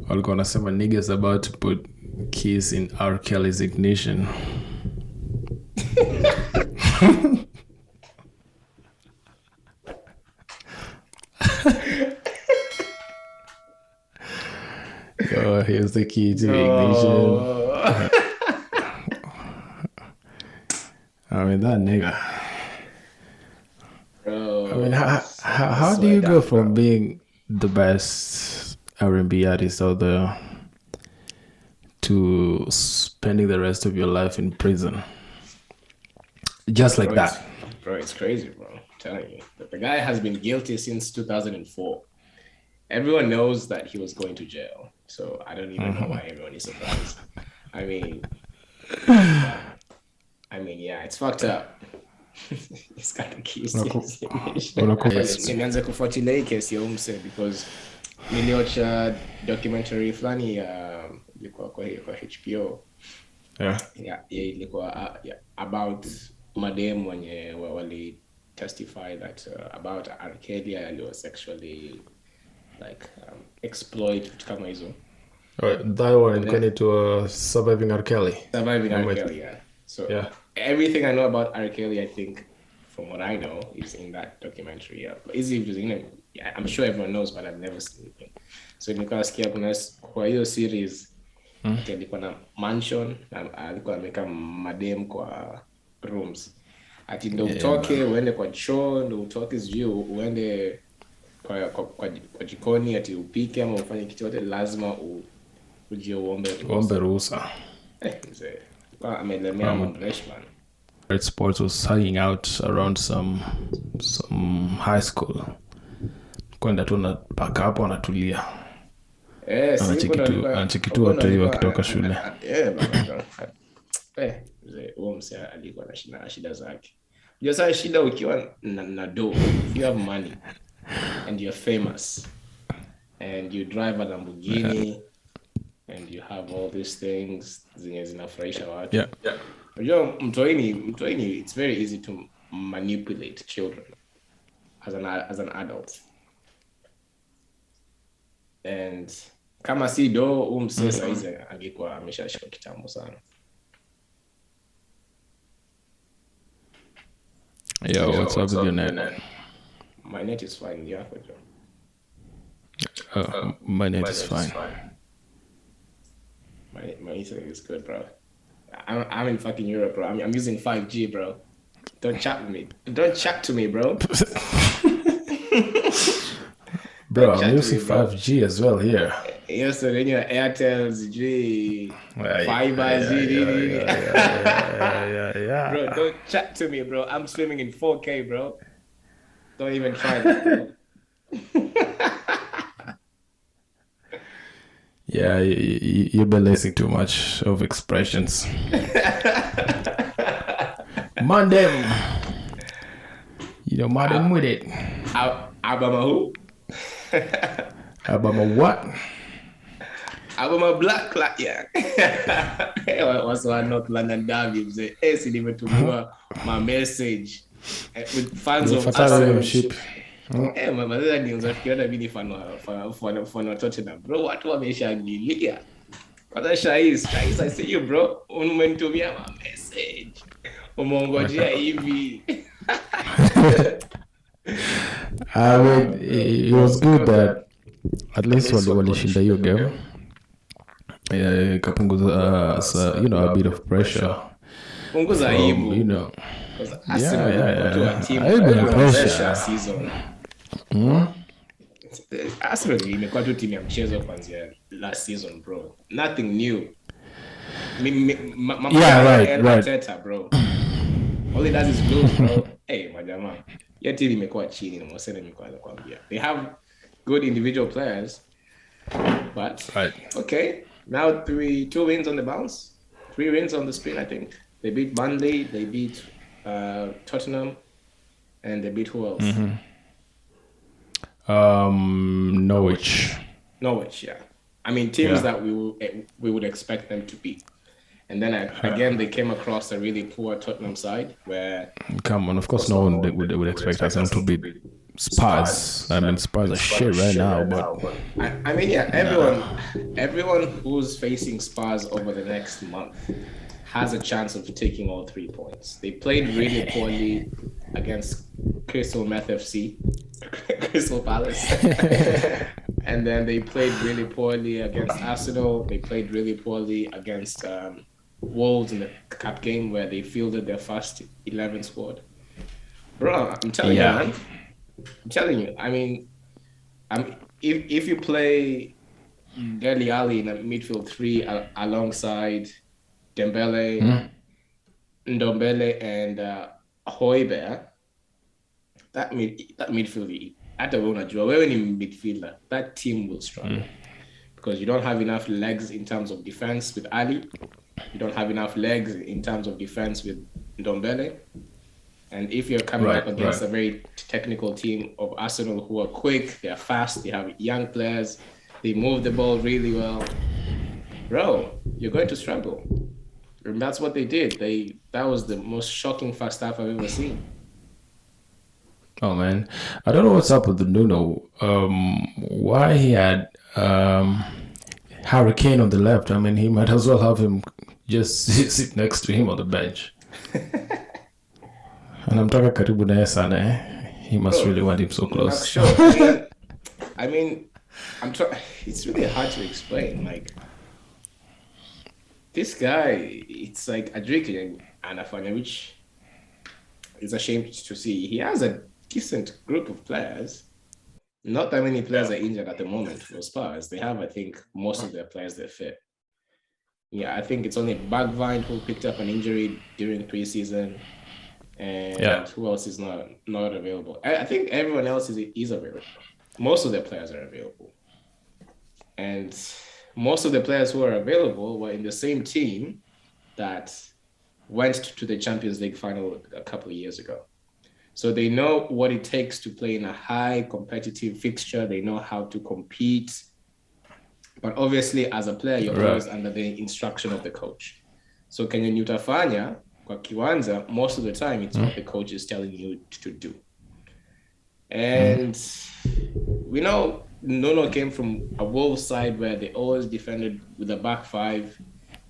walikuwa wanasema niggas about to put keys in R. Kelly's ignition. Yo, here's the key to ignition. I mean, that nigga. Bro, I mean, how do you go from being the best R&B artist out there to spending the rest of your life in prison? Just like that. Bro, it's crazy, bro. I'm telling you. The guy has been guilty since 2004. Everyone knows that he was going to jail. So I don't even know why everyone is surprised. I mean, yeah, it's fucked up. He's got the keys to his ignition. Nimeanza kufuatilia hii kesi ya Musa because niliocha documentary fulani ilikuwa kwa HBO. Yeah, ilikuwa about madem wenye wali testify that about R. Kelly was sexually like exploit kama hizo. That one going to Surviving R. Kelly. Surviving R. Kelly, yeah. So everything I know about R. Kelly, I think, from what I know, is in that documentary. Yeah, I'm sure everyone knows, but I've never seen it. So nikasikia kwa hiyo series, alikuwa na mansion, alikuwa ameka madem kwa rooms. Ati ndo utoke uende kwa choo, ndo utoke sijui uende kwa jikoni ati upike ama ufanye kitu yote, lazima uje uombe ruhusa. Mzee. Amelemea freshman. Sports was hanging out around some high school. Kwenda tu na paka hapo anatulia. Anachikitu watu wakitoka shule. Mzee, mzee alikuwa na shida zake. Unajua shida ukiwa na do, if you have money and you're famous and you drive a Lamborghini and you have all these things zenye zinafurahisha watu. Unajua mtoini, it's very easy to manipulate children as an adult. And kama si do msesa hizi angekuwa ameshashika kitambo sana. Yo, what's up with your net? My net is fine, yeah, for John. My net is fine. My internet is good, bro. I'm in fucking Europe, bro. I'm using 5G, bro. Don't chat with me. Don't chat to me, bro. Bro, I'm using 5G as well here. Yes, so then you're Airtel's G, Fiber G. Yeah. Bro, don't chat to me, bro. I'm streaming in 4K, bro. Don't even try that, bro. Yeah, you've been listening too much of expressions. Mandem. You know, Mandem with it. Abama who? Abama what? Abama black clock, yeah. What's one North London Derby? Hey, see, they went to my message with fans of Arsenal. Mama ni unafikiria mimi fan wa Tottenham, bro. Watu wameshangilia. Kwanza Shais, I see you, bro. Umenitumia message. Umeongojea hivi. I mean, it was good that at least walishinda hiyo game. Kapunguza a bit of pressure. Punguza aibu. You know. Yeah. Pressure season. Arsenal imekuwa tu timu ya mchezo kuanzia last season, bro. Nothing new. Right. Bro. All it does is lose, bro. Hey, majamaa. Your team imekuwa chini na Mosele imekuwa kwambia. They have good individual players, but okay. Now 2 wins on the bounce, 3 wins on the spin, I think. They beat Burnley, they beat Tottenham, and they beat who else? Norwich, yeah. I mean, teams that we would expect them to beat. And then again, they came across a really poor Tottenham side where... Come on, of course, no one would expect us to beat Spurs. I mean, Spurs are shit right now, but I mean, yeah, everyone who's facing Spurs over the next month has a chance of taking all 3 points. They played really poorly against Crystal Meth FC, Crystal Palace. And then they played really poorly against Arsenal. They played really poorly against Wolves in the cup game where they fielded their first 11 squad. Bro, I'm telling you, man. I'm telling you. I mean, if you play Dele Alli in a midfield 3 alongside Dembele, Ndombele, and Højbjerg, that midfield, hata wewe unajua wewe ni midfielder, that team will struggle because you don't have enough legs in terms of defense with Ali. You don't have enough legs in terms of defense with Ndombele. And if you're coming up against a very technical team of Arsenal who are quick, they're fast, they have young players, they move the ball really well, bro, you're going to struggle. And that's what they did. That was the most shocking first half I've ever seen. Oh man, I don't know what's up with the Nuno. Why he had Harry Kane on the left? I mean, he might as well have him just sit next to him on the bench. And I'm talking karibu naye sana, eh? He must really want him so close. Sure. I mean, it's really hard to explain. Like, this guy, it's like Adrian Anafanya, which is a shame to see. He has a decent group of players. Not that many players are injured at the moment for Spurs. They have, I think, most of their players they're fit. Yeah, I think it's only Bergwijn who picked up an injury during preseason. And who else is not available? I think everyone else is available. Most of their players are available. And most of the players who are available were in the same team that went to the Champions League final a couple of years ago. So they know what it takes to play in a high competitive fixture. They know how to compete. But obviously, as a player, you're always under the instruction of the coach. So Kenya Nutafanya, kwa kiwanja, most of the time, it's what the coach is telling you to do. And we know Nuno came from a Wolves side where they always defended with a back 5.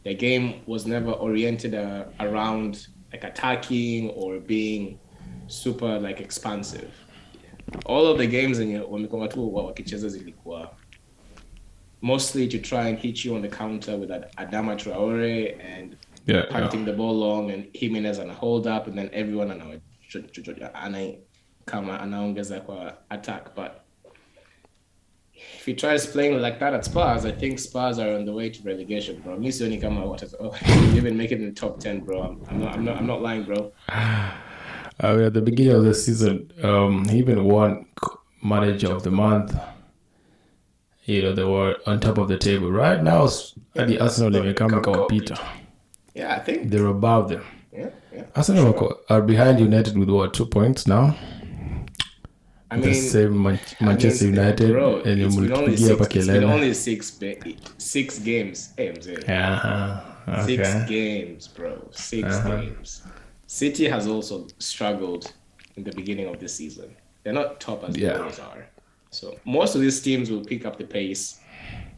Their game was never oriented around like attacking or being super like expansive. All of the games in wamekuwa tu wakicheza zilikuwa mostly to try and hit you on the counter with Adama Traore and punting the ball long and Jimenez and a hold up, and then everyone anaongeza kwa attack. But if he tries playing like that at Spurs, I think Spurs are on the way to relegation, bro. Me sioni kama even make it in the top 10, bro. I'm not lying, bro. At the beginning of the season, he even won Manager of the Month. You know, they were on top of the table. Right now, the Arsenal they become Peter. Yeah, I think they're above them. Yeah. Arsenal are behind United with 2 points now. I mean, the same Manchester United, bro, and it's been only 6 games. Okay. 6 games, bro. 6 games. City has also struggled in the beginning of the season. They're not top as the others are. So most of these teams will pick up the pace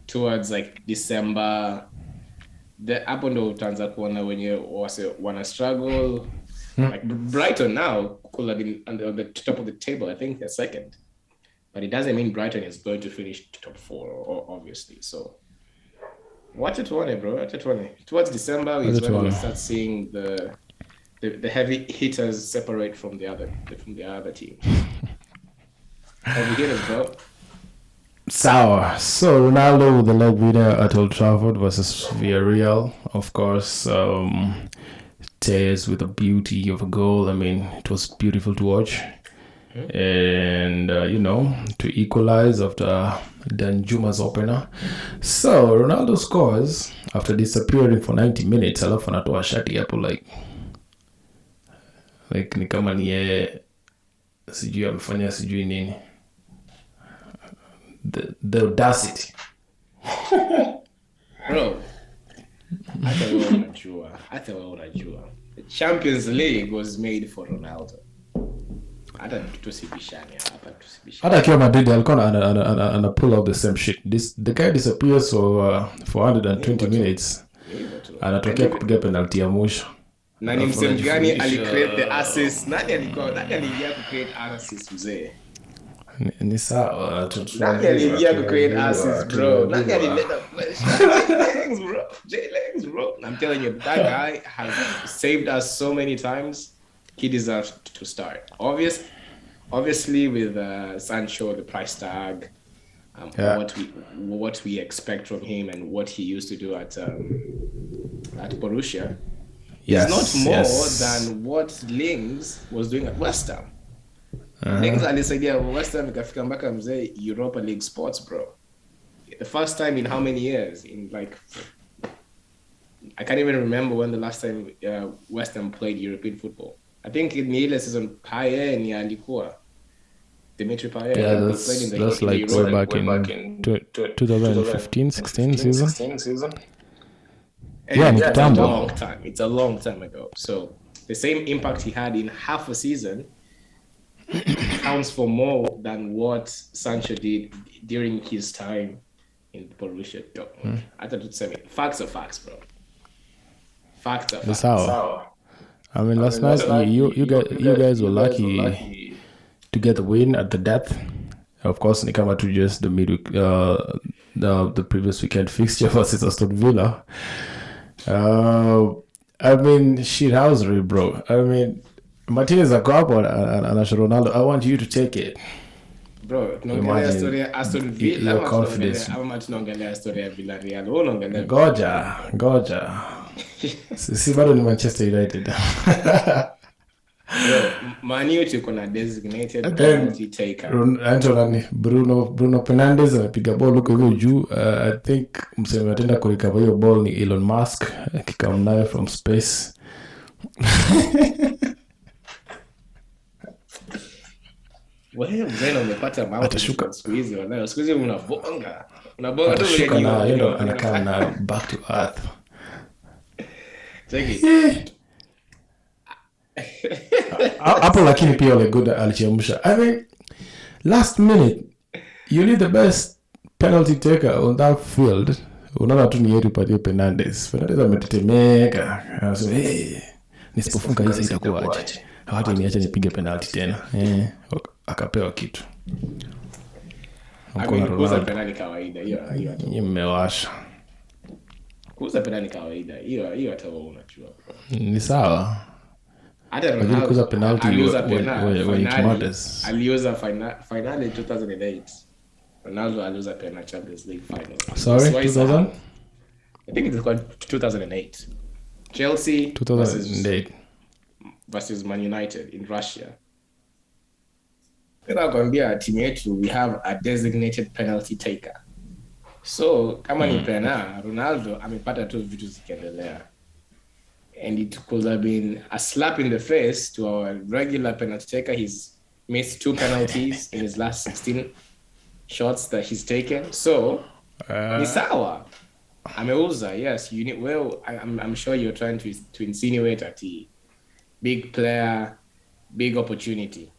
towards like December. The hapo ndo utaanza kuona wenye wana struggle. Like Brighton now could have been on the top of the table. I think they're second. But it doesn't mean Brighton is going to finish top 4, obviously. So watch it, bro. Watch it. Towards December is when we'll start seeing the heavy hitters separate from the other team. Heavy hitters, bro. Sour. So Ronaldo with the leg winner at Old Trafford versus Villarreal. Of course, Tears with a beauty of a goal. I mean, it was beautiful to watch. And, to equalize after Danjuma's opener. So Ronaldo scores after disappearing for 90 minutes. Alafu anatoa shati hapo like ni kama ni yeye sijui amefanya sijui nini. The audacity. Bro, hata wewe unajua. The Champions League was made for Ronaldo. Hata akiwa Madrid alikuwa ana pull off the same shit. The guy disappears for 120 minutes. Anatokea kupiga penalty ya mwisho. Nani msem gani alicreate the assist? Nani aliingia ku create assist mzee? Ni sawa. Nani aliingia ku create assist bro? Nani alileta J-Legs bro. I'm telling you, that guy has saved us so many times. He deserves to start. Obviously with Sancho, the price tag, what we expect from him and what he used to do at Borussia. It's not more than what Lings was doing at West Ham. Lings alisaidia West Ham ikafika mpaka mzee Europa League spots, bro. The first time in how many years? In like, I can't even remember when the last time West Ham played European football. I think in the season Payet ni alikuwa Dimitri Payet. Yeah, that's like way back in 2015-16 season. Yeah, it's a long time ago. So the same impact he had in half a season counts for more than what Sancho did during his time in Borussia Dortmund. I thought you'd say facts are facts, bro. Facts are facts. I mean, last night you guys were lucky to get the win at the depth. Of course, ni kama to just the midweek, the previous weekend fixture versus Aston Villa. I mean, shithousery, bro. I mean, Martinez ako hapo anasha Ronaldo. I want you to take it. Bro, tunaongelea story ya Aston Villa ama confidence ama tunaongelea story ya Villarreal? Unaongelea Goja. Si bado ni Manchester United. Man U tuko na designated penalty taker. Bruno Fernandes anapiga ball huko juu. I think msema atenda kurecover hiyo ball ni Elon Musk akikam nayo from space. Wewe mzee umepata mambo siku hizi wanayo. Siku hizi unabonga tu vile ni anakaa na back to earth. Take it. Hapo lakini pia ole good alichemsha. I mean, last minute you need the best penalty taker on that field. Unaona tu ni Yeri Padre Fernandes ametetemeka. Anasema nisipofunga hizi itakuwa aje. Hata niache nipige penalty tena. Akapewa kitu. Kuuza penalty kawaida hiyo. Nimewasha. Kuuza penalty kawaida. Hiyo hata wewe unajua. Ni sawa. Hata Ronaldo kuuza penalty when it matters. Aliuza finali 2008. Ronaldo aliuza penalty Champions League final. Sorry, 2000? I think it's called 2008. Chelsea 2008 versus Man United in Russia. Kwa kwambia timu yetu we have a designated penalty taker. So kama ni pena Ronaldo amepata tu vitu zikiendelea. And it could have been a slap in the face to our regular penalty taker. He's missed 2 penalties in his last 16 shots that he's taken. So ni sawa. Ameuza, yes. I'm sure you're trying to insinuate at the big player, big opportunity.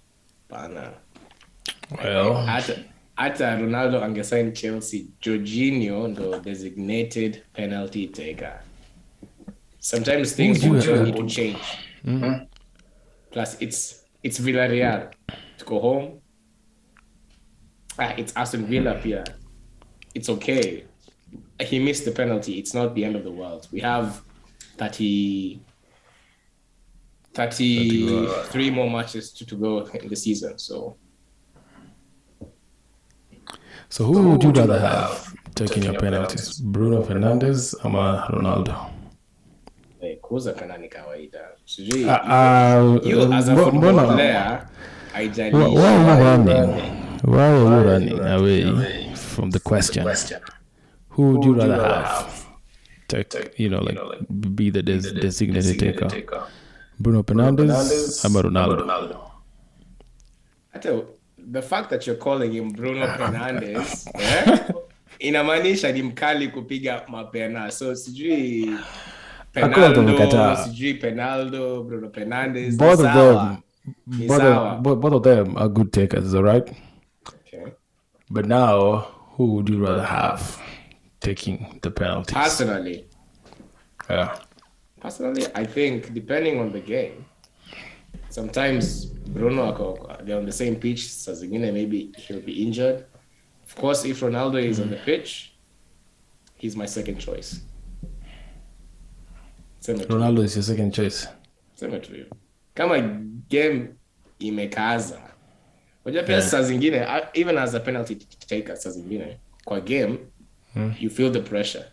Bana. Well, hata Ronaldo angesign Chelsea, Jorginho ndo designated penalty taker. Sometimes things need to change. Mm-hmm. Plus, it's Villarreal to go home. It's Aston Villa here. It's okay. He missed the penalty. It's not the end of the world. We have 33 more matches to go in the season. So who would you rather have taking your penalties? Bruno Fernandes or Ronaldo? Kuuza penalty kawaida. Sijui you as a football player haijalishi. Why are you running away from the question? Who would you rather have be the designated taker? Bruno Fernandes or Ronaldo? The fact that you're calling him Bruno Fernandes inamaanisha ni mkali kupiga mapena. So sijui Penaldo, Bruno Fernandes. Both of them both of them are good takers, all right? Okay. But now, who would you rather have taking the penalties? Personally, Yeah. I think depending on the game, sometimes Bruno, they're on the same pitch. So maybe he'll be injured. Of course, if Ronaldo is on the pitch, he's my second choice. Ronaldo is your second choice. Sema tu hivyo. Kama game imekaza. Unajua pia saa zingine, even as a penalty taker saa zingine, kwa game, you feel the pressure.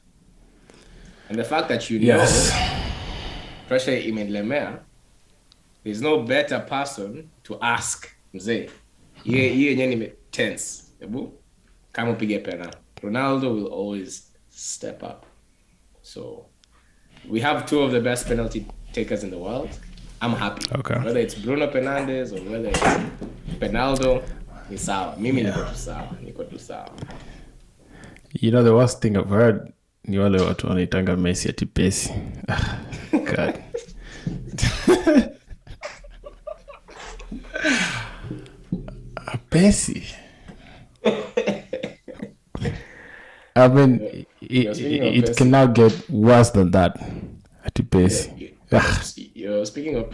And the fact that you know pressure imenilemea, there's no better person to ask mzee. Yeye yenyewe nime tense. Ebu kama upige pena. Ronaldo will always step up. So we have two of the best penalty takers in the world. I'm happy. Okay. Whether it's Bruno Fernandes or whether it's Penaldo, ni sawa. Mimi niko tu sawa. You know the worst thing I've heard ni wale watu wanaitanga Messi ati pesi. God. Pesi. I mean, it cannot get worse than that. Ati pesi. You're speaking of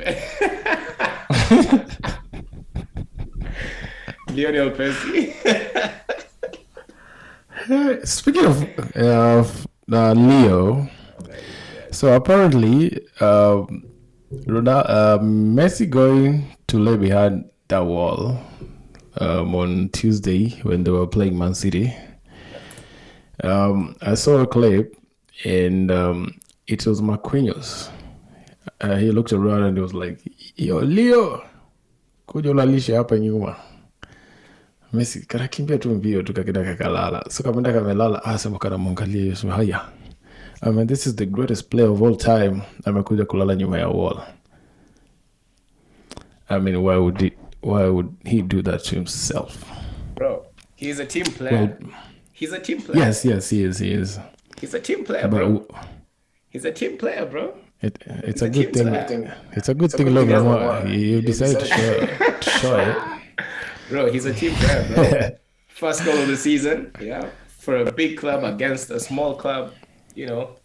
Lionel Messi. Speaking of Leo, so apparently Messi going to lay behind that wall on Tuesday when they were playing Man City. I saw a clip and it was Marquinhos. He looked around and he was like, "Yo, Leo, kuja ulalishe hapa nyuma." Messi kanakimbia tu mbio tukakida kakalala. So kamenda kamelala, sema kana mwangalie Yesu haya. I mean, this is the greatest player of all time. Amekuja kulala nyuma ya wall. I mean, why would he do that to himself? Bro, he's a team player. He's a team player. Yes, he is. He's a team player, bro. He's a team player, bro. It's a good thing. It's a good thing, Logan. You decided to show it. Bro, he's a team player, bro. First goal of the season, yeah. For a big club against a small club, you know,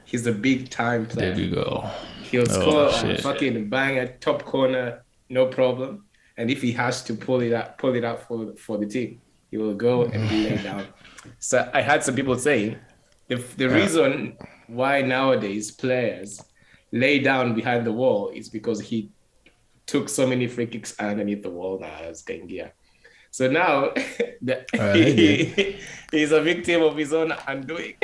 he's a big time player. There you go. He'll score a fucking banger, top corner, no problem. And if he has to pull it out for the team, he will go and lay down. So I had some people saying the reason why nowadays players lay down behind the wall is because he took so many free kicks underneath the wall now as Kaingia. So now he's a victim of his own undoing.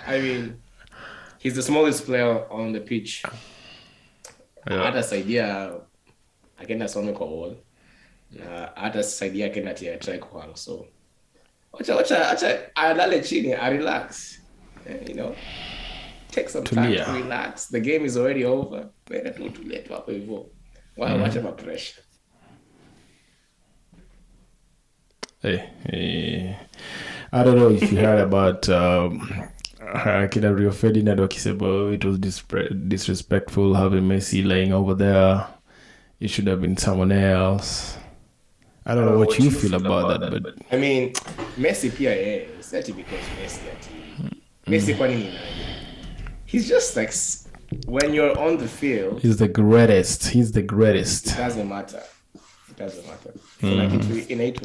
I mean, he's the smallest player on the pitch. Hata saidia akenda some kwa wall. Hata saidia akenda tia try kwa so. Acha alale chini, I relax. You know. Take some time to relax. The game is already over. Better to let hapo hivyo. Watch my pressure. Hey. I don't know if you heard about Kina Rio Ferdinand wakisema it was disrespectful having Messi laying over there. It should have been someone else. I don't know what you feel about that, but I mean, Messi pia it's not because Messi kwa nini? He's just like, when you're on the field, he's the greatest. It doesn't matter. So like it's innate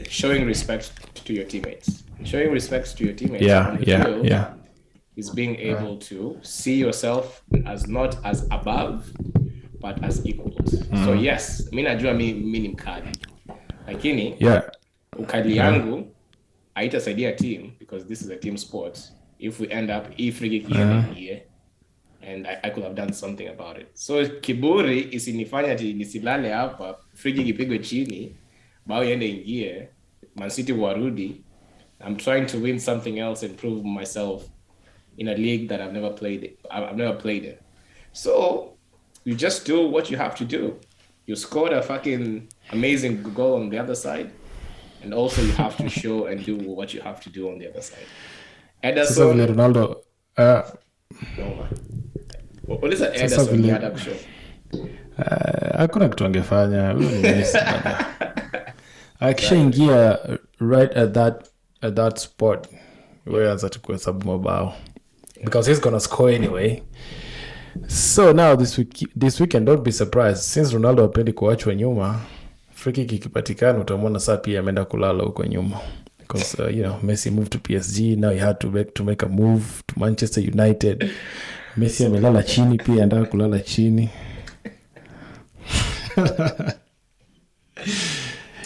showing respect to your teammates. Showing respect to your teammates on the field is being able to see yourself as not as above, but as equals. So yes, mimi najua mimi ni mkali. Lakini ukali yangu haitasaidia team because this is a team sport. If we end up free kick here, and I could have done something about it. So kiburi isinifanya ati nisilale hapa, free kick ipigwe chini, bao iende ingie, Man City warudi. I'm trying to win something else and prove myself in a league that I've never played in. So you just do what you have to do. You scored a fucking amazing goal on the other side, and also you have to show and do what you have to do on the other side. Ronaldo No. What is that Ederson the other show? Hakuna kitu angefanya. Huyu ni Messi bana. Akishaingia right at that spot where anza kuhesabu mabao because he's gonna score anyway. So now this weekend, don't be surprised since Ronaldo apendi kuachwa nyuma, free kick ikipatikana utamwona saa pia ameenda kulala huko nyuma because Messi moved to PSG, now he had to make a move to Manchester United. Messi amelala chini pia anataka kulala chini.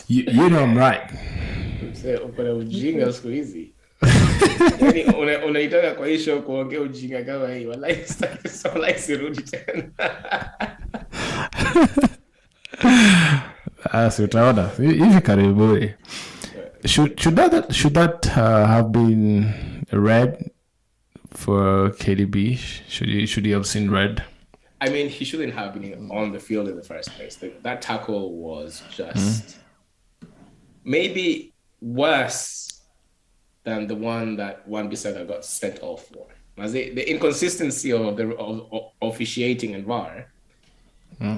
you know I'm right. Ukona ujinga siku hizi. Yaani unaitaka kwa hii show kuongea ujinga kama hii. Wallahi sirudi tena. So utaona hivi karibuni. Should that have been red for KDB? Should he have seen red? I mean, he shouldn't have been on the field in the first place. That tackle was just maybe worse than the one that Wan-Bissaka got sent off for. The inconsistency of the officiating and VAR,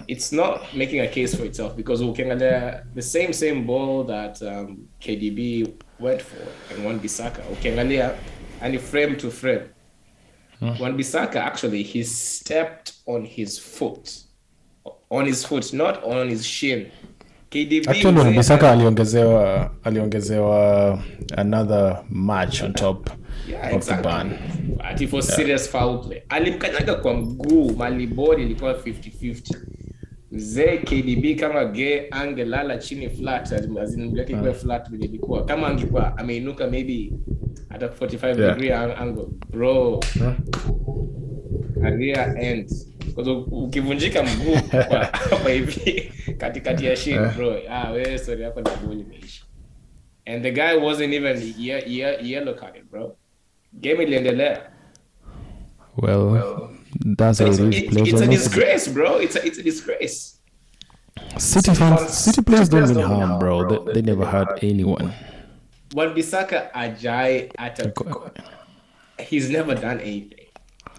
it's not making a case for itself because the same ball that KDB went for and Wan-Bissaka, and frame to frame. Wan-Bissaka actually he stepped on his foot, not on his shin. KDB actually Wan-Bissaka aliongezewa another match on top of the ban. Ati for serious foul play. Alimkanyaga kwa mguu, malibodi ilikuwa 50-50. Mzee KDB kama angelala chini flat, azinimleke kwa flat vile ilikuwa. Kama angekuwa ameinuka maybe at a 45 degree angle. Bro. Career ends. Because ukivunjika mguu kwa hivi katikati ya shin, bro. Wewe story yako na boli imeisha. And the guy wasn't even yellow carded, bro. Game iliendelea. Well, that's how it is. It's a disgrace, bro. It's a disgrace. City players don't mean harm, bro. They never hurt anyone. Wan-Bissaka ajai he's never done anything.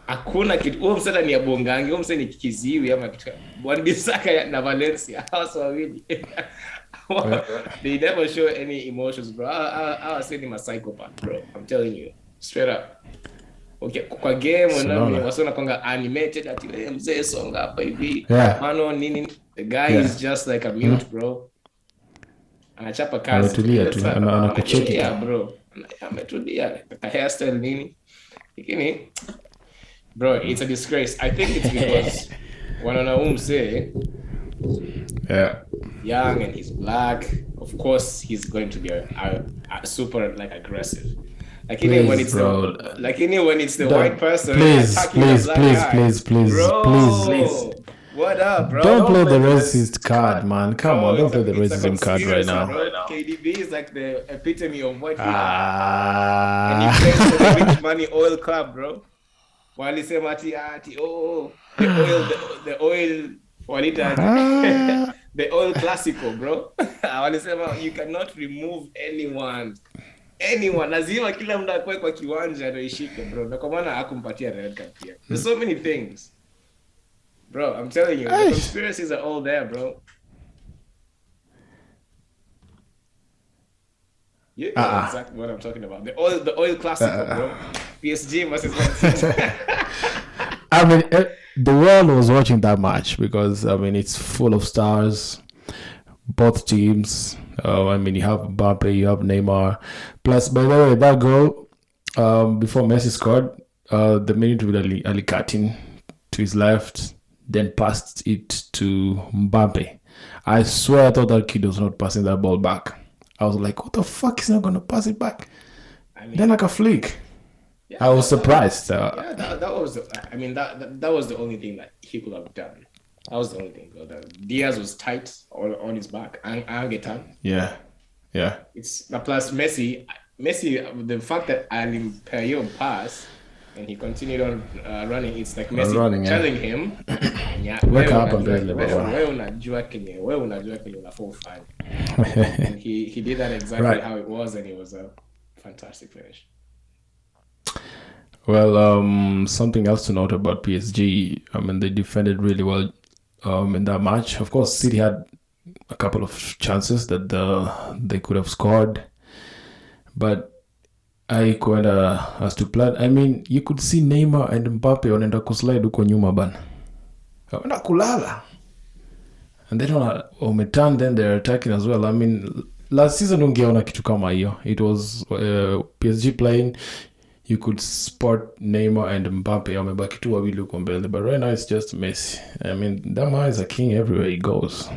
Hakuna kitu. Huo msata ni abongangi, huo msata ni kiziwi ama kitu. Wan-Bissaka na Valencia hasa wawili. They never show any emotions, bro. I say I'm a psychopath, bro. I'm telling you. Straight up. Okay, kwa game wasona kwanga animated ati mzee songa hapa hivi. Mano nini, the guy is just like a mute, bro. Anachapa kazi. Anatulia tu, anakucheki bro. Ametulia ka hairstyle nini. Lakini bro, it's a disgrace. I think it's because wanaona mzee young and he's black. Of course, he's going to be a super like aggressive. Like even when it's the white person, please, what up, bro? Don't play the racist card, man. Come on, don't play the racism card right now. Bro. KDB is like the epitome of white people, and he plays for the rich money oil club, bro. While he say the oil. The oil classical, bro. Walisema you cannot remove anyone lazima kila mtu akwe kwa kiwanja ndio ishike, bro. Na kwa maana hakumpatia red card pia. There's so many things, bro. I'm telling you, the conspiracies are all there, bro. You know exactly what I'm talking about. The oil classical, bro. PSG versus Man City. I mean, the world was watching that match because, I mean, it's full of stars, both teams. I mean, you have Mbappe, you have Neymar. Plus, by the way, that goal, before Messi scored, the minute with Ali Katin to his left, then passed it to Mbappe. I swear I thought that kid was not passing that ball back. I was like, what the fuck is not going to pass it back? Then like a flick. Yeah, I was surprised. That was the only thing that he could have done. That was the only thing. Diaz was tight on his back. Angetan. Yeah. It's plus Messi. The fact that Ali Perrion passed and he continued on running, it's like Messi telling him, wake up and play. And he did that exactly how it was, and it was a fantastic finish. Well, something else to note about PSG. I mean, they defended really well in that match. Of course, City had a couple of chances that they could have scored, but haikuenda as to plan. I mean, you could see Neymar and Mbappe wanaenda kuslide huko nyuma bana, wanaenda kulala, and then wameturn, then they're attacking as well. I mean, last season ungeona kitu kama hiyo. It was PSG playing, you could spot Neymar and Mbappe wamebaki tu wawili huko mbele, but right now it's just Messi. I mean, that man is a king everywhere he goes.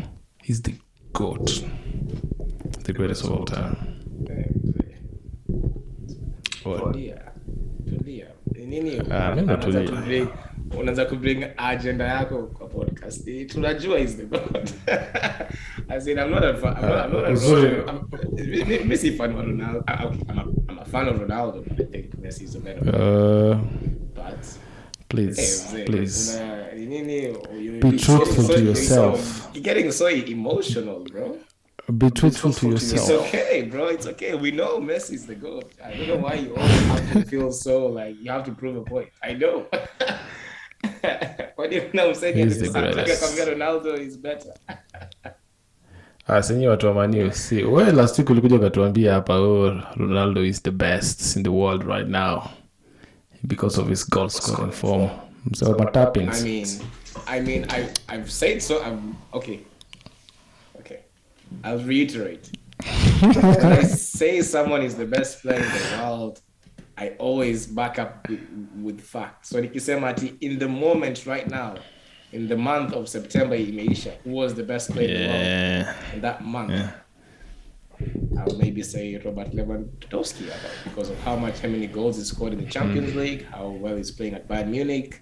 He's the GOAT, the greatest of all time. Unaanza kubring agenda yako kwa podcast. Tunajua is the God. As in, I'm not a fan of Ronaldo. I'm a fan of Ronaldo, but I think Messi is a better player. But please be truthful to yourself. You're getting so emotional, bro. Be truthful to yourself. It's okay, bro. It's okay. We know Messi is the GOAT. I don't know why you always have to feel so like you have to prove a point. I know. What do you know? I'm saying Ronaldo is better. Senye watu wa Man see. Well, last week ulikuja ukatuambia hapa Ronaldo is the best in the world right now because of his goal scoring form. So what happens? I mean, I've said so. Okay. I'll reiterate. When I say someone is the best player in the world, I always back up with facts. So nikisema ati in the moment right now, in the month of September imeisha, who was the best player in the world in that month? Yeah. I'll maybe say Robert Lewandowski because of how many goals he scored in the Champions League, how well he's playing at Bayern Munich.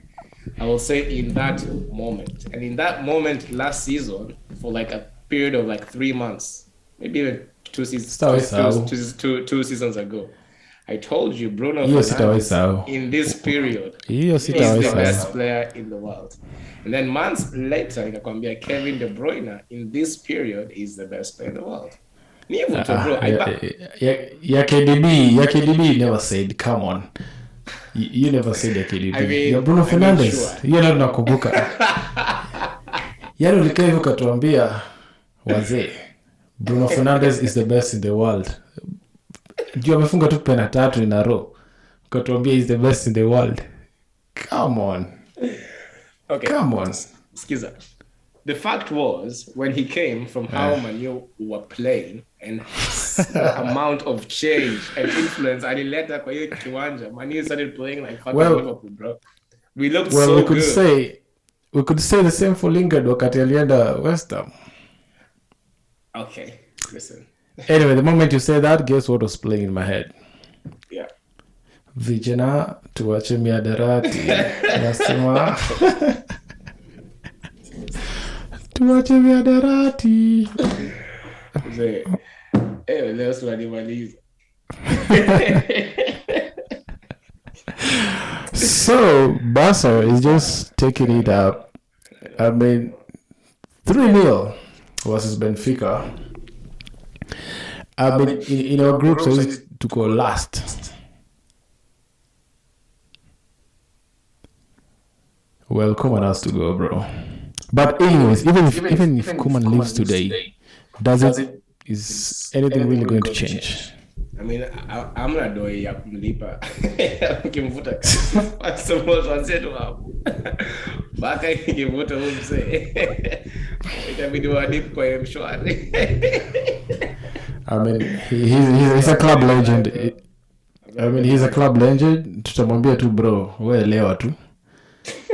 I will say in that moment. And in that moment last season, for like a period of like 3 months, maybe even 2 seasons, two seasons ago, I told you Bruno Fernandes in this period is the best player in the world. And then months later, nikakwambia Kevin De Bruyne in this period is the best player in the world. KDB never said, come on. You never said that KDB. I mean, Bruno Fernandes. You're not nakumbuka. Yaro likai hivyo katuambia wazee Bruno Fernandes is the best in the world. Juu amefunga tu pena 3 in a row. Katuambia is the best in the world. Come on. Okay. Come on. Skiza. The fact was, when he came from how Manu were playing and the amount of change and influence alileta kwa hiyo kiwanja, Manu started playing like fucking Liverpool, bro. We looked so good. We could say the same for Lingard wakati alienda West Ham. Okay, listen. Anyway, the moment you say that, guess what was playing in my head? Yeah. Vijana tuache miadarati. Nasema tuache miadarati. Leo tunamaliza. So Barca is just taking it up. I mean, 3-0 versus Benfica. I mean, in our group, so it's to go last. Well, Koeman has to go, bro. But anyways, even if Koeman leaves today, is anything really going to change? I mean, I'm not doing ya kumlipa. Kimvuta. Suppose wanzetu hapo. Baka kimvuta umse. Itabidi wadip kwa mshwari. I mean, he's a club legend. He's a club legend. Tutamwambia tu bro, wewe elewa tu.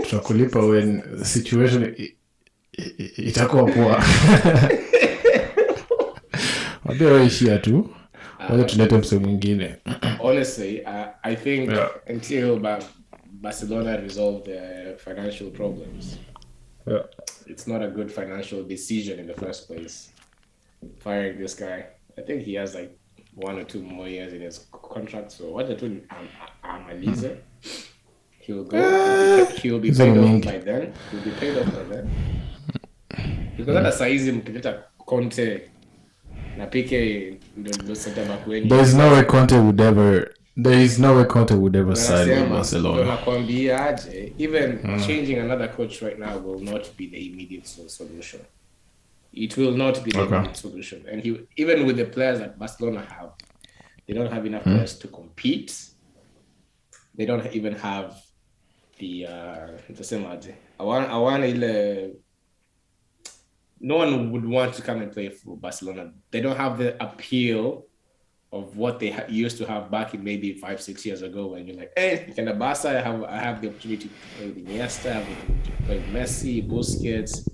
Tutakulipa when the situation itakuwa poa. Wabia wewe ishia tu. Honestly, I think until Barcelona resolve their financial problems, it's not a good financial decision in the first place. Firing this guy, I think he has like 1 or 2 more years in his contract. So what they're doing, Amalize, he'll go. He'll be paid off by then. Because hata saizi mkileta Conte na Pique ndo center back wengi. There's no way Conte would ever There is no way Conte would ever side with Barcelona. Even changing another coach right now will not be the immediate solution. It will not be the immediate solution. And even with the players that Barcelona have, they don't have enough players to compete. They don't even have the same. No one would want to come and play for Barcelona. They don't have the appeal of what they used to have back in maybe 5-6 years ago, when you're like, hey, in the Barca, I have the opportunity to play with Iniesta, I have the opportunity to play with Messi, Busquets,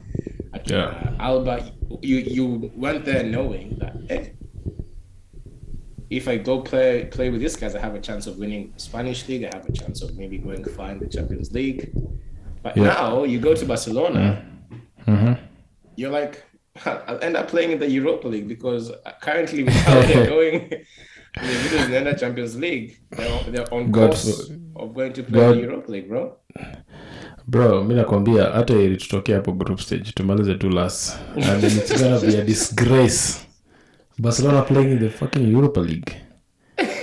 Alba. You went there knowing that, hey, if I go play with these guys, I have a chance of winning the Spanish league. I have a chance of maybe going far in the Champions League. But now you go to Barcelona, you're like, I'll end up playing in the Europa League, because currently without them going in the Champions League, they're on course of going to play the Europa League, bro. Bro, mi nakwambia hata ili tutokea hapo group stage tumalize tu last. I mean, it's gonna be a disgrace. Barcelona playing in the fucking Europa League.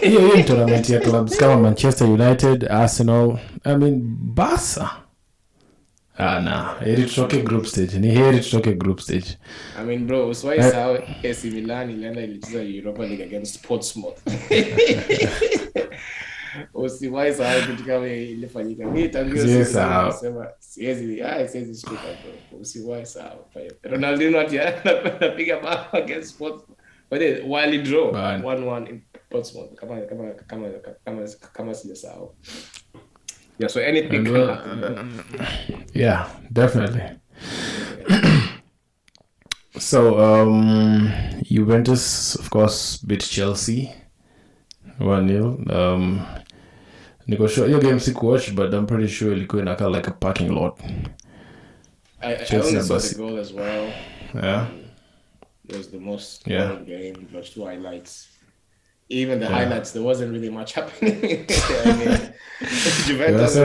Hiyo ni tournament ya clubs kama Manchester United, Arsenal. I mean, Barca. Heri tutoke group stage. Ni heri tutoke group stage. I mean, bro, uswai sao AC Milan ilienda ilicheza Europa League against Portsmouth. Usiwai sao kitu kama ilifanyika. Mimi tangu sema siwezi shtuka, bro. Usiwai sao. Ronaldinho anapiga bao against Portsmouth. But while he draw 1-1 in Portsmouth. Kama sijasahau. Yeah, so anything can happen. Yeah, definitely. So, Juventus, of course, beat Chelsea 1-0. Niko sure your game sick watch, but I'm pretty sure ilikuwa inakaa like a parking lot. I only saw the goal as well. Yeah. It was the most boring game. Watched 2 highlights. Even the highlights, there wasn't really much happening. I mean, Juventus. Juventus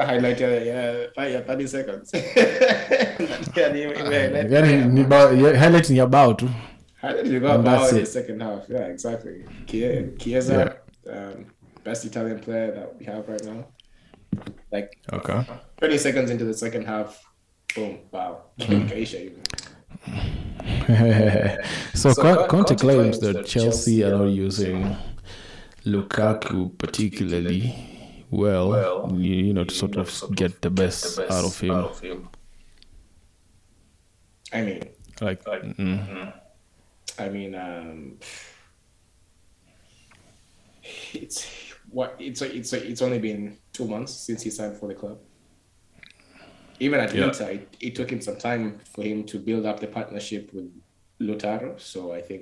highlighted 30 seconds. Highlights ni about. Highlights you got about in the second half. Yeah, exactly. Chiesa, best Italian player that we have right now. Like 20 seconds into the second half, boom, wow. So Conte claims that Chelsea are not using Lukaku particularly well, you know, to sort of get the best out of him. I mean, it's only been 2 months since he signed for the club. Even at Inter, it took him some time for him to build up the partnership with Lautaro. So I think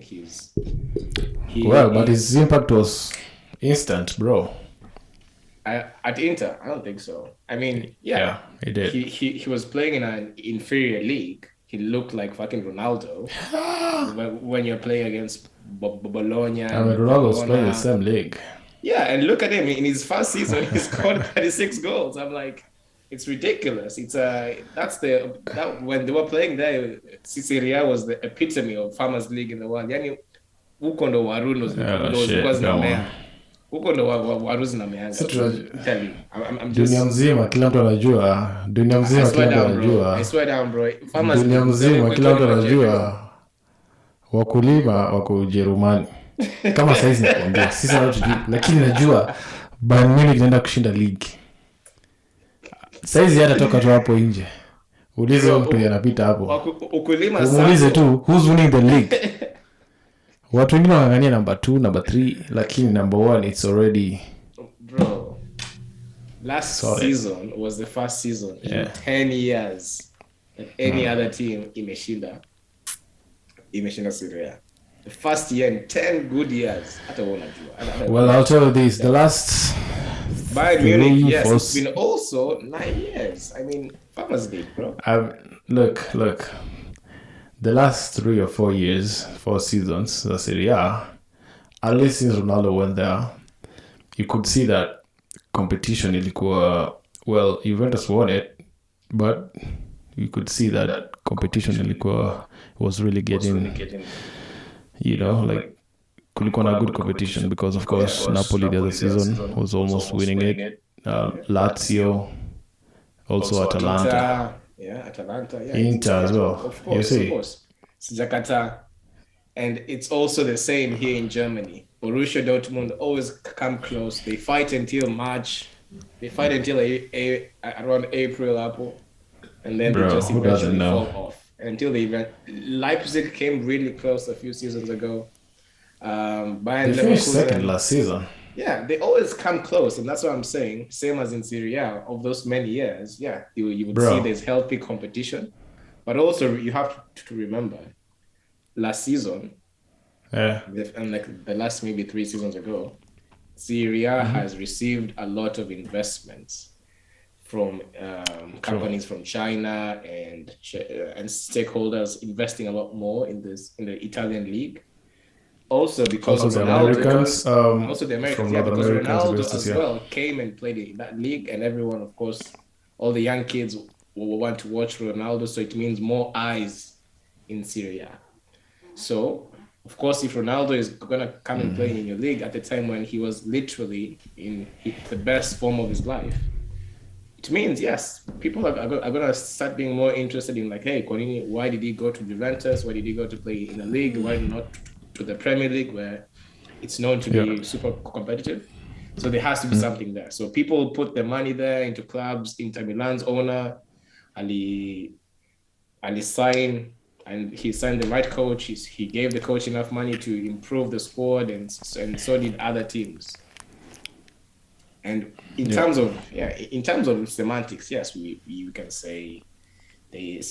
but his impact was instant, bro. At Inter, I don't think so. I mean, he did. He was playing in an inferior league. He looked like fucking Ronaldo. When you're playing against Bologna. I mean, Ronaldo was playing the same league. Yeah, and look at him. In his first season, he scored 36 goals. I'm like, it's ridiculous. That when they were playing there, Sicilia was the epitome of Farmers League in the world. Yani huko ndo Waruno was zinamea. Huko ndo Waruno zinameanga. Tell you. Dunia mzima kila mtu anajua. I swear down, bro. Farmers Dunia mzima kila mtu anajua. Wakulima wako Ujerumani. Kama saizi nakwambia. Sisi hatujui, lakini najua Bayern Munich inaenda kushinda ligi. Saizi hata toka tu hapo nje. Ulize mtu yanapita hapo. Ulize tu who's winning the league. Watu wengine wanangania number 2, number 3, lakini number 1 it's already bro. Last season was the first season in 10 years that any other team imeshinda Serie A. The first year in 10 good years. Well, I'll tell you this, the last Bayern Munich, yes, it's been also 9 years. I mean, Farmers League, bro. Look. The last 3 or 4 years, 4 seasons, the Serie A, at least since Ronaldo went there, you could see that competition ilikuwa, well, Juventus won it, but you could see that competition ilikuwa was really getting, you know, like kulikuwa na good competition because of course Napoli the other season was almost winning it. Lazio, also Atalanta. Atalanta. Yeah, Inter as well. Of course. Jakata. And it's also the same here in Germany. Borussia Dortmund always come close. They fight until March. They fight until around April, and then they just eventually fall off. Until Leipzig came really close a few seasons ago. They finished second last season. Yeah, they always come close, and that's what I'm saying. Same as in Serie A, of those many years, yeah, you would see there's healthy competition. But also, you have to remember, last season, and like the last maybe 3 seasons ago, Serie A has received a lot of investments from companies from China and stakeholders investing a lot more in the Italian league. Also because also of the Americans, because Ronaldo as well came and played in that league, and everyone, of course, all the young kids will want to watch Ronaldo, so it means more eyes in Serie A. So, of course, if Ronaldo is going to come and play in your league at the time when he was literally in the best form of his life, it means, yes, people are going to start being more interested in, like, hey, why did he go to Juventus? Why did he go to play in the league? Why not to the Premier League, where it's known to be super competitive? So there has to be something there. So people put their money there into clubs. Inter Milan's owner, Ali signed, and he signed the right coach. He gave the coach enough money to improve the squad, and so did other teams. And in terms of semantics, yes, we can say the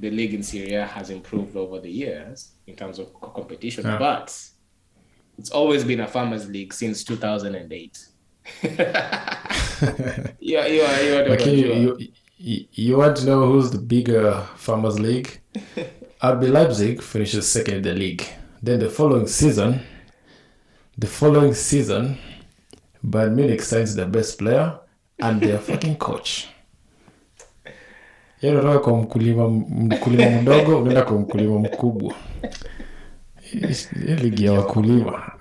league in Syria has improved over the years in terms of competition, but it's always been a farmers league since 2008. You want to know who's the bigger farmers league? RB Leipzig finishes second in the league. Then the following season, Bayern Munich signs the best player and their fucking coach. Unatoka kwa mkulima mdogo unaenda kwa mkulima mkubwa. Ligi ya wakulima.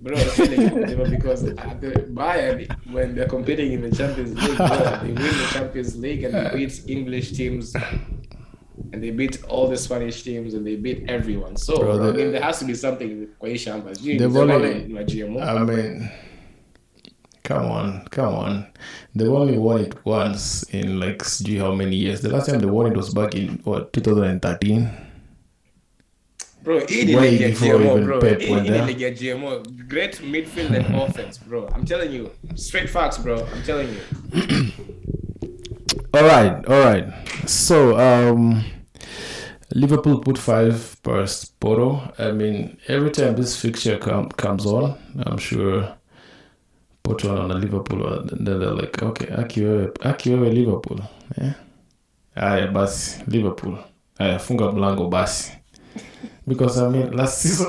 Bro, it's because the Bayern, when they're competing in the Champions League, they win the Champions League and they beat English teams, and they beat all the Spanish teams, and they beat everyone. So, bro, there has to be something kwa hii shamba. Come on. They've only won it once in like how many years. The last time they won it was back in 2013. Bro, way before even Pep went there. GMO. Great midfield and offense, bro. I'm telling you. Straight facts, bro. I'm telling you. All right. So, Liverpool put 5 per Porto. I mean, every time this fixture comes on, I'm sure Porto on Liverpool, then they're like, okay, akiwewe Liverpool. Aya basi, Liverpool. Aya funga mlango basi. Because I mean, last season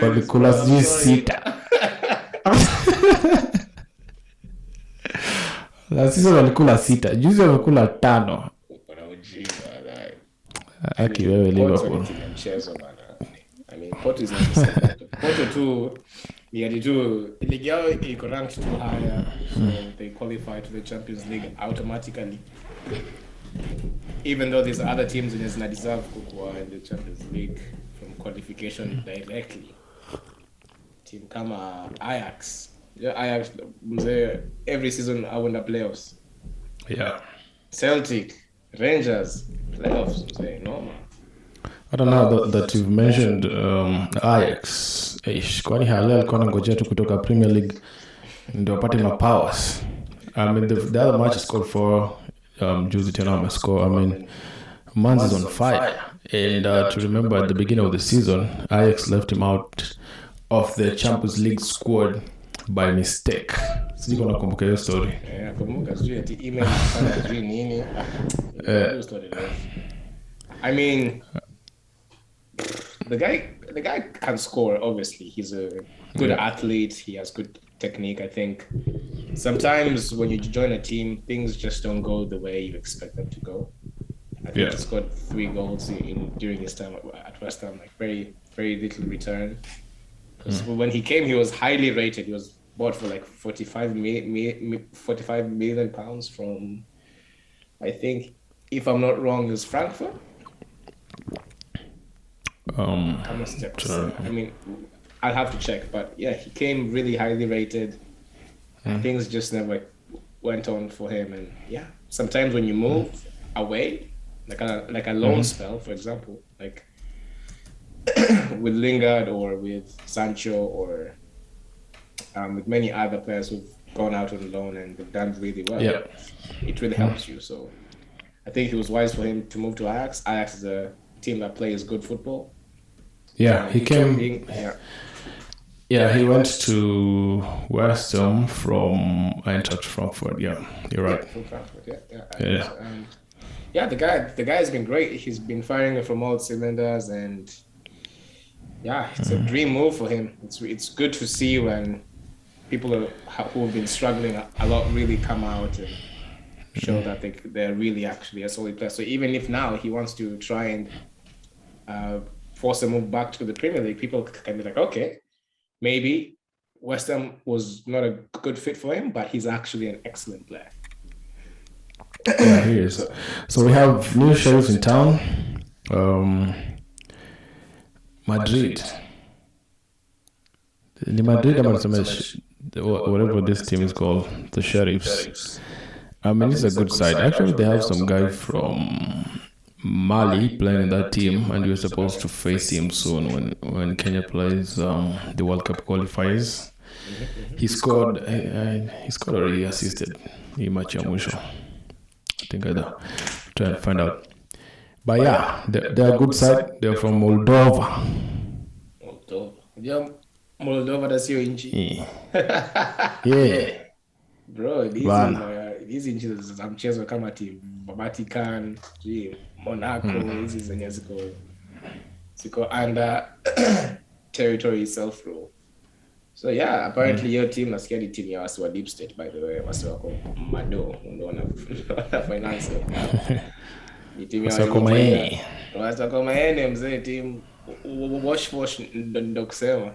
walikula sijui 6. Last season walikula 6. Juzi wamekula 5. Akiwewe Liverpool. I mean, Porto is not the same. Porto too, league yao iko ranked too higher, so they qualify to the Champions League automatically. Even though there's other teams in that deserve kukua in the Champions League from qualification directly. Team kama Ajax. Ajax every season I win the playoffs. Yeah. Celtic, Rangers, playoffs, normal. I don't know that you've mentioned Ajax. Kwani Halil alikuwa anangojea tu kutoka Premier League ndio apate powers. I mean the other match is called for Juzi tena score. I mean Mans is on fire. And to remember at the beginning of the season, Ajax left him out of the Champions League squad by mistake. Sijui unakumbuka hiyo story. Kumbuka sijui ati email sana sijui nini. I mean, the guy can score. Obviously, he's a good athlete. He has good technique. I think sometimes when you join a team, things just don't go the way you expect them to go. I think he scored 3 goals during his time at West Ham. Like very, very little return. Because when he came, he was highly rated. He was bought for like 45 million pounds from, I think, if I'm not wrong, it was Frankfurt. I must check. I mean, I'll have to check. But yeah, he came really highly rated. Things just never went on for him. And yeah, sometimes when you move away, like a loan spell, for example, like with Lingard or with Sancho or with many other players who've gone out on loan and they've done really well. Yeah. It really helps you. So I think it was wise for him to move to Ajax. Ajax is a team that plays good football. Yeah, he came. He went to West Ham from Eintracht Frankfurt. Yeah, you're right. From Frankfurt. The guy has been great. He's been firing from all cylinders, and yeah, it's a dream move for him. It's good to see when people who have been struggling a lot really come out and show that they're really actually a solid player. So even if now he wants to try and force a move back to the Premier League, people can be like, okay, maybe West Ham was not a good fit for him, but he's actually an excellent player. Yeah, he is. So we have new sheriffs in town. Madrid. The Madrid, whatever this team is called, the Sheriffs. I mean, it's a good side. Actually, they have some guy from Mali playing in that team, and you're supposed to face him soon when Kenya plays the World Cup qualifiers. He scored or he assisted. He match Musha. I think I try and find out. But yeah, they're a good side. They're from Moldova. Yeah, Moldova, that's your inchi. Yeah. Bro, hizi nchi za mchezo kama timu Vatican, Monaco, hizi zenye ziko under territory self-rule. So yeah, apparently your team nasikia ni team ya wasi wa Deep State, by the way, wasi wako Mado, ndio wana finance. Ni team ya wasi wako maene mzee, team wash ndo kusema.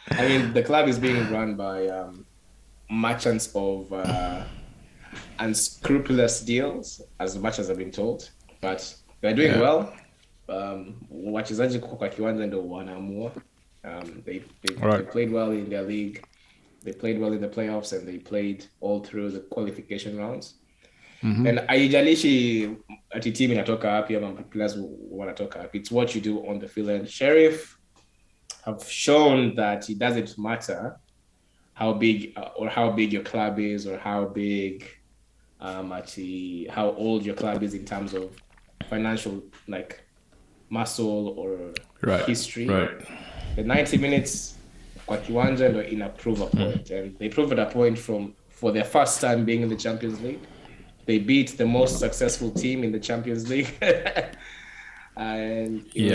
I mean, the club is being run by merchants of unscrupulous deals, as much as I've been told. But they're doing well. Wachezaji kwa kiwanja ndo wanaamua. They played well in their league. They played well in the playoffs, and they played all through the qualification rounds. And haijalishi ati team inatoka wapi ama players wanatoka wapi. It's what you do on the field. And Sheriff have shown that it doesn't matter how big your club is, or how big how old your club is in terms of financial like muscle or history. Right. The 90 minutes kwa kiwanja ndo ina prove a point, and they proved a point for their first time being in the Champions League. They beat the most successful team in the Champions League. And it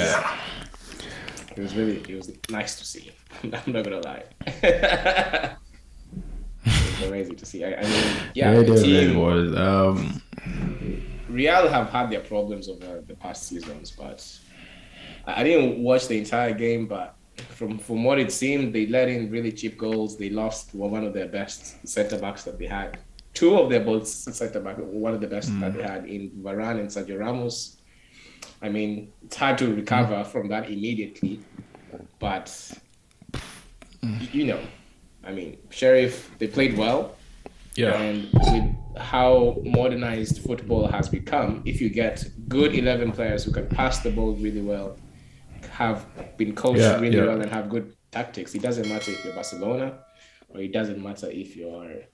was nice to see. I'm not gonna lie. It was amazing to see. I mean, the team was. Real have had their problems over the past seasons, but I didn't watch the entire game. But from what it seemed, they let in really cheap goals. They lost one of their best centre backs that they had. Two of their both centre back, one of the best that they had in Varane and Sergio Ramos. I mean, it's hard to recover from that immediately, but I mean, Sheriff, they played well. Yeah. And with how modernized football has become, if you get good 11 players who can pass the ball really well, have been coached really well, and have good tactics, it doesn't matter if you're Barcelona or it doesn't matter if you're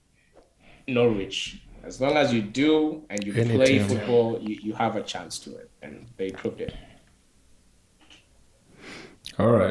Norwich. As long as you do and you play football, you have a chance to it, and they proved it. All right.